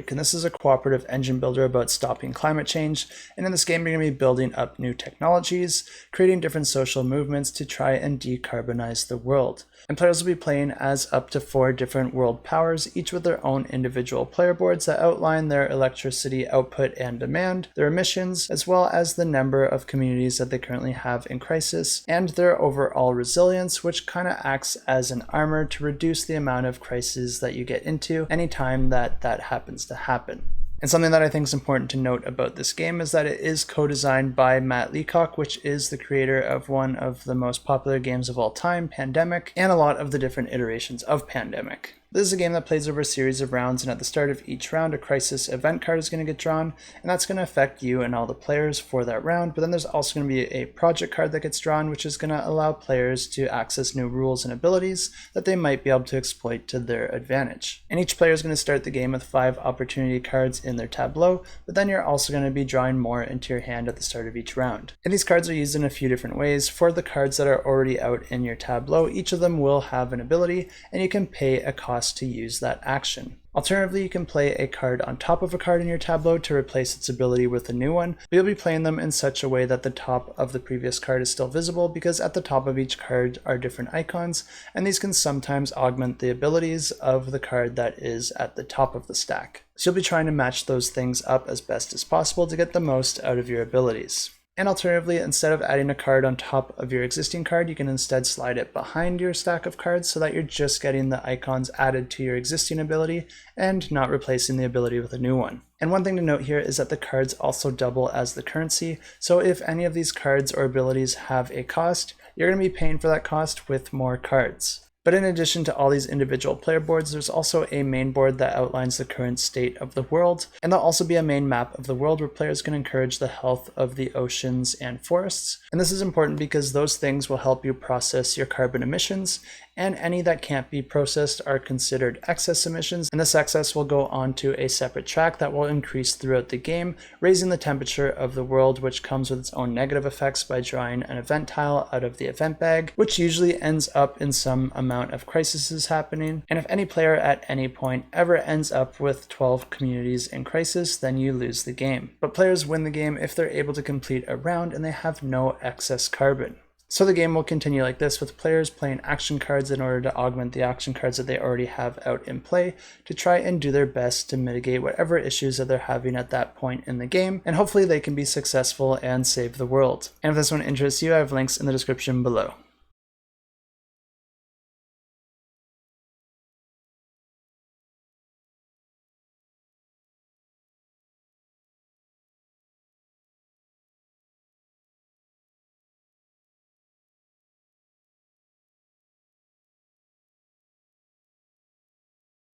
Daybreak, and this is a cooperative engine builder about stopping climate change. And in this game, you're going to be building up new technologies, creating different social movements to try and decarbonize the world. And players will be playing as up to 4 different world powers, each with their own individual player boards that outline their electricity output and demand, their emissions, as well as the number of communities that they currently have in crisis, and their overall resilience, which kind of acts as an armor to reduce the amount of crises that you get into anytime that happens to happen. And something that I think is important to note about this game is that it is co-designed by Matt Leacock, which is the creator of one of the most popular games of all time, Pandemic, and a lot of the different iterations of Pandemic. This is a game that plays over a series of rounds, and at the start of each round, a crisis event card is going to get drawn, and that's going to affect you and all the players for that round. But then there's also going to be a project card that gets drawn, which is going to allow players to access new rules and abilities that they might be able to exploit to their advantage. And each player is going to start the game with 5 opportunity cards in their tableau, but then you're also going to be drawing more into your hand at the start of each round. And these cards are used in a few different ways. For the cards that are already out in your tableau, each of them will have an ability, and you can pay a cost to use that action. Alternatively, you can play a card on top of a card in your tableau to replace its ability with a new one, but you'll be playing them in such a way that the top of the previous card is still visible, because at the top of each card are different icons, and these can sometimes augment the abilities of the card that is at the top of the stack. So you'll be trying to match those things up as best as possible to get the most out of your abilities. And alternatively, instead of adding a card on top of your existing card, you can instead slide it behind your stack of cards so that you're just getting the icons added to your existing ability and not replacing the ability with a new one. And one thing to note here is that the cards also double as the currency, so if any of these cards or abilities have a cost, you're going to be paying for that cost with more cards. But in addition to all these individual player boards, there's also a main board that outlines the current state of the world, and there'll also be a main map of the world where players can encourage the health of the oceans and forests. And this is important because those things will help you process your carbon emissions, and any that can't be processed are considered excess emissions, and this excess will go onto a separate track that will increase throughout the game, raising the temperature of the world, which comes with its own negative effects by drawing an event tile out of the event bag, which usually ends up in some amount of crises happening. And if any player at any point ever ends up with 12 communities in crisis, then you lose the game. But players win the game if they're able to complete a round and they have no excess carbon. So the game will continue like this, with players playing action cards in order to augment the action cards that they already have out in play to try and do their best to mitigate whatever issues that they're having at that point in the game, and hopefully they can be successful and save the world. And if this one interests you, I have links in the description below.